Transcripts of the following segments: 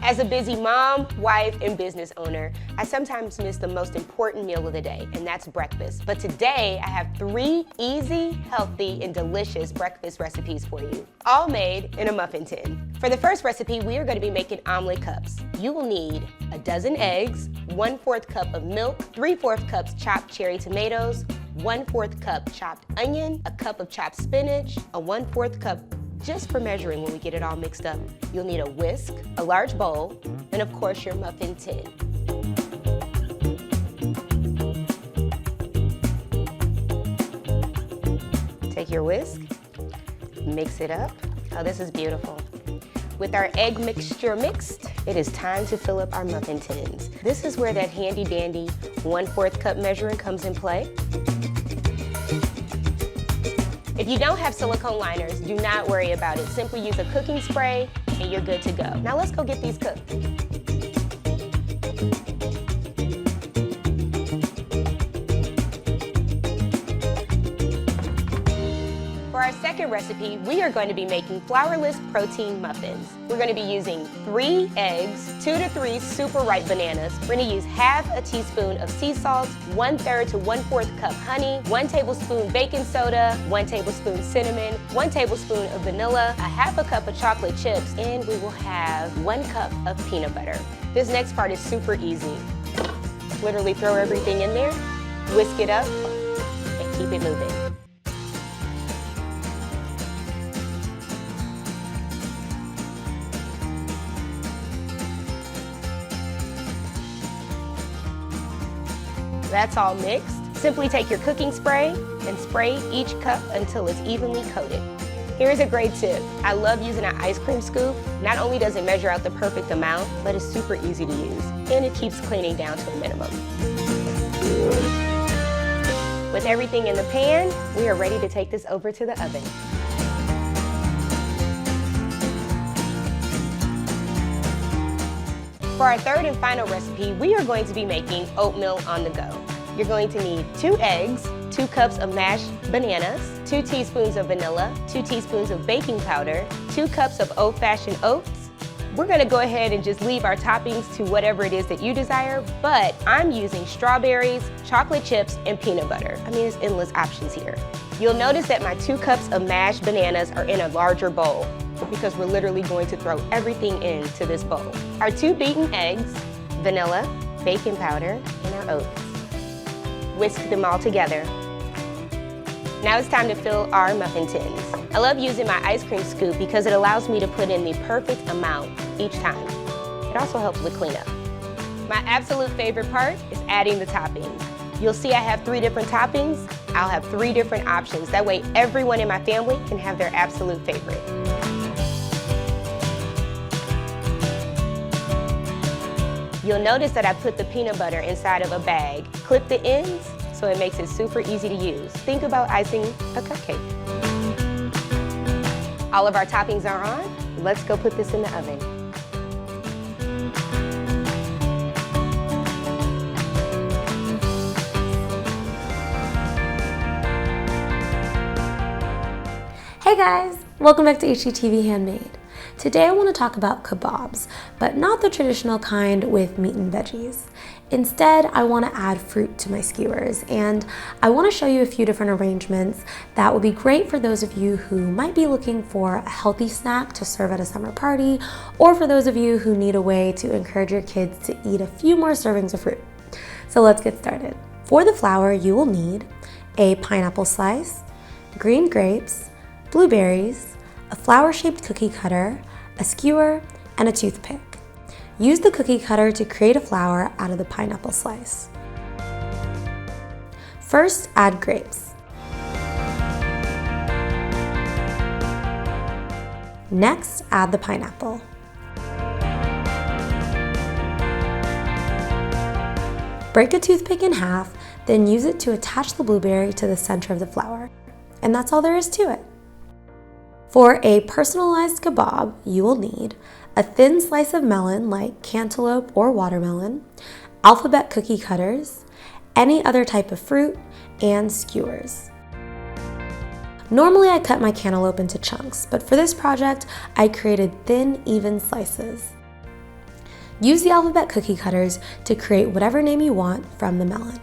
As a busy mom, wife, and business owner, I sometimes miss the most important meal of the day, and that's breakfast. But today, I have 3 easy, healthy, and delicious breakfast recipes for you, all made in a muffin tin. For the first recipe, we are going to be making omelet cups. You will need a dozen eggs, 1/4 cup of milk, 3/4 cups chopped cherry tomatoes, 1/4 cup chopped onion, a cup of chopped spinach, a 1/4 cup just for measuring when we get it all mixed up. You'll need a whisk, a large bowl, and of course your muffin tin. Take your whisk, mix it up. Oh, this is beautiful. With our egg mixture mixed, it is time to fill up our muffin tins. This is where that handy dandy 1/4 cup measuring comes in play. If you don't have silicone liners, do not worry about it. Simply use a cooking spray and you're good to go. Now let's go get these cooked. For our second recipe, we are going to be making flourless protein muffins. We're going to be using 3 eggs, 2 to 3 super ripe bananas. We're going to use half a teaspoon of sea salt, 1/3 to 1/4 cup honey, 1 tablespoon baking soda, 1 tablespoon cinnamon, 1 tablespoon of vanilla, a half a cup of chocolate chips, and we will have 1 cup of peanut butter. This next part is super easy. Literally throw everything in there, whisk it up, and keep it moving. That's all mixed. Simply take your cooking spray and spray each cup until it's evenly coated. Here's a great tip. I love using an ice cream scoop. Not only does it measure out the perfect amount, but it's super easy to use, and it keeps cleaning down to a minimum. With everything in the pan, we are ready to take this over to the oven. For our third and final recipe, we are going to be making oatmeal on the go. You're going to need 2 eggs, 2 cups of mashed bananas, 2 teaspoons of vanilla, 2 teaspoons of baking powder, 2 cups of old-fashioned oats. We're gonna go ahead and just leave our toppings to whatever it is that you desire, but I'm using strawberries, chocolate chips, and peanut butter. I mean, there's endless options here. You'll notice that my 2 cups of mashed bananas are in a larger bowl, because we're literally going to throw everything into this bowl. Our 2 beaten eggs, vanilla, baking powder, and our oats. Whisk them all together. Now it's time to fill our muffin tins. I love using my ice cream scoop because it allows me to put in the perfect amount each time. It also helps with cleanup. My absolute favorite part is adding the toppings. You'll see I have 3 different toppings. I'll have 3 different options. That way everyone in my family can have their absolute favorite. You'll notice that I put the peanut butter inside of a bag. Clip the ends so it makes it super easy to use. Think about icing a cupcake. All of our toppings are on. Let's go put this in the oven. Hey guys, welcome back to HGTV Handmade. Today I want to talk about kebabs, but not the traditional kind with meat and veggies. Instead, I want to add fruit to my skewers, and I want to show you a few different arrangements that will be great for those of you who might be looking for a healthy snack to serve at a summer party, or for those of you who need a way to encourage your kids to eat a few more servings of fruit. So let's get started. For the flour, you will need a pineapple slice, green grapes, blueberries, a flower-shaped cookie cutter, a skewer, and a toothpick. Use the cookie cutter to create a flower out of the pineapple slice. First, add grapes. Next, add the pineapple. Break a toothpick in half, then use it to attach the blueberry to the center of the flower. And that's all there is to it. For a personalized kebab, you will need a thin slice of melon like cantaloupe or watermelon, alphabet cookie cutters, any other type of fruit, and skewers. Normally I cut my cantaloupe into chunks, but for this project I created thin, even slices. Use the alphabet cookie cutters to create whatever name you want from the melon.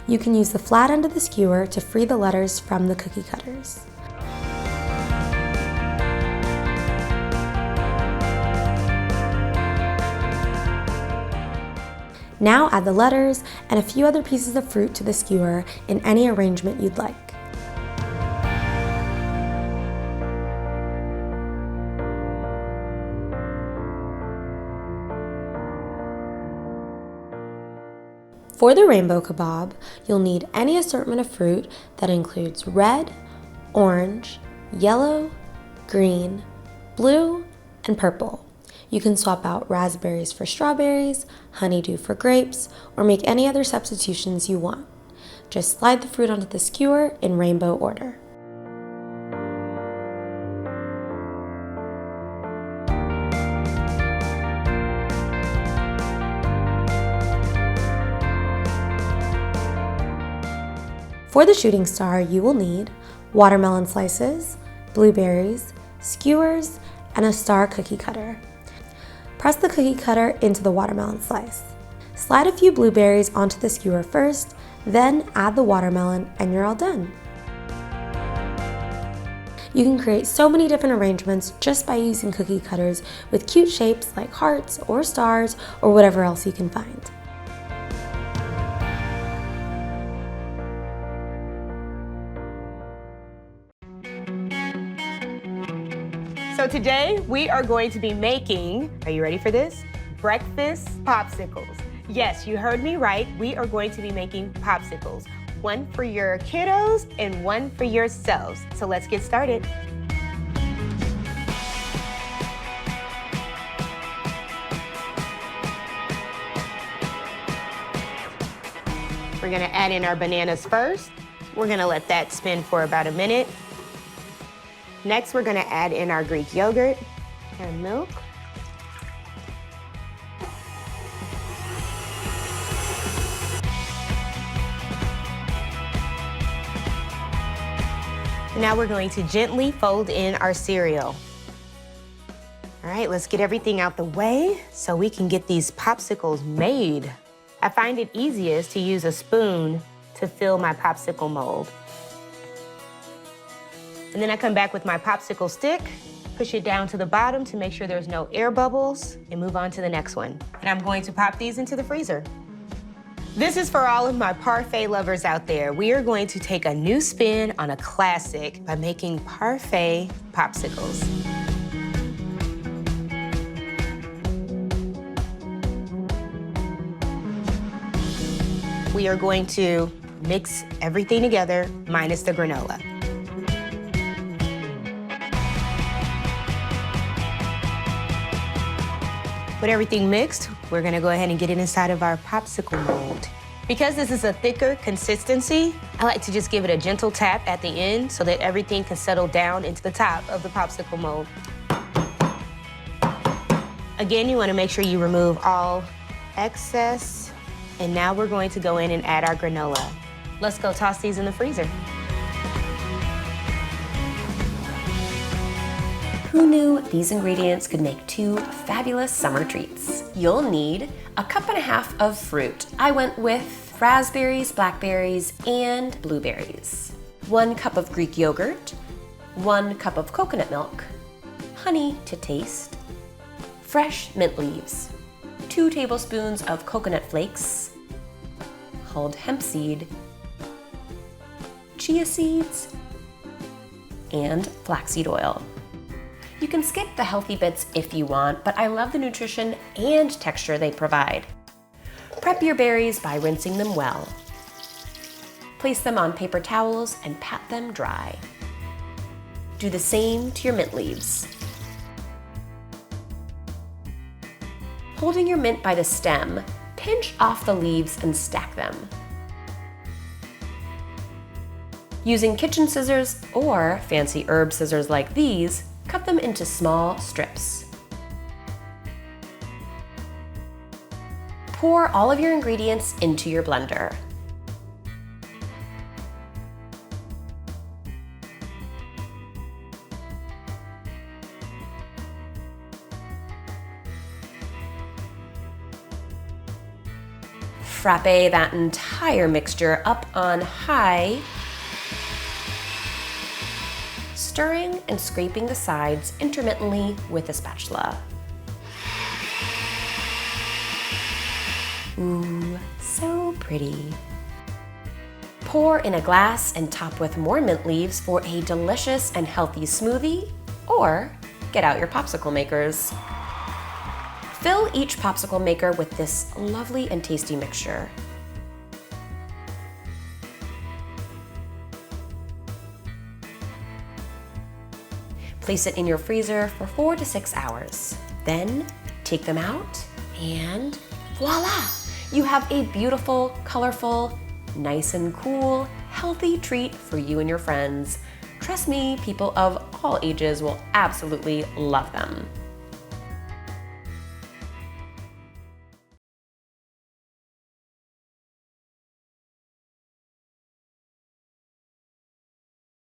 You can use the flat end of the skewer to free the letters from the cookie cutters. Now add the letters and a few other pieces of fruit to the skewer in any arrangement you'd like. For the rainbow kebab, you'll need any assortment of fruit that includes red, orange, yellow, green, blue, and purple. You can swap out raspberries for strawberries, honeydew for grapes, or make any other substitutions you want. Just slide the fruit onto the skewer in rainbow order. For the shooting star, you will need watermelon slices, blueberries, skewers, and a star cookie cutter. Press the cookie cutter into the watermelon slice. Slide a few blueberries onto the skewer first, then add the watermelon, and you're all done. You can create so many different arrangements just by using cookie cutters with cute shapes like hearts or stars or whatever else you can find. So today we are going to be making, are you ready for this? Breakfast popsicles. Yes, you heard me right. We are going to be making popsicles. One for your kiddos and one for yourselves. So let's get started. We're gonna add in our bananas first. We're gonna let that spin for about a minute. Next, we're gonna add in our Greek yogurt and milk. Now we're going to gently fold in our cereal. All right, let's get everything out the way so we can get these popsicles made. I find it easiest to use a spoon to fill my popsicle mold. And then I come back with my popsicle stick, push it down to the bottom to make sure there's no air bubbles, and move on to the next one. And I'm going to pop these into the freezer. This is for all of my parfait lovers out there. We are going to take a new spin on a classic by making parfait popsicles. We are going to mix everything together, minus the granola. With everything mixed, we're gonna go ahead and get it inside of our popsicle mold. Because this is a thicker consistency, I like to just give it a gentle tap at the end so that everything can settle down into the top of the popsicle mold. Again, you wanna make sure you remove all excess. And now we're going to go in and add our granola. Let's go toss these in the freezer. Who knew these ingredients could make two fabulous summer treats? You'll need a cup and a half of fruit. I went with raspberries, blackberries, and blueberries. 1 cup of Greek yogurt, 1 cup of coconut milk, honey to taste, fresh mint leaves, 2 tablespoons of coconut flakes, hulled hemp seed, chia seeds, and flaxseed oil. You can skip the healthy bits if you want, but I love the nutrition and texture they provide. Prep your berries by rinsing them well. Place them on paper towels and pat them dry. Do the same to your mint leaves. Holding your mint by the stem, pinch off the leaves and stack them. Using kitchen scissors or fancy herb scissors like these, cut them into small strips. Pour all of your ingredients into your blender. Frappe that entire mixture up on high, stirring and scraping the sides intermittently with a spatula. Ooh, so pretty. Pour in a glass and top with more mint leaves for a delicious and healthy smoothie, or get out your popsicle makers. Fill each popsicle maker with this lovely and tasty mixture. Place it in your freezer for 4 to 6 hours. Then take them out and voila! You have a beautiful, colorful, nice and cool, healthy treat for you and your friends. Trust me, people of all ages will absolutely love them.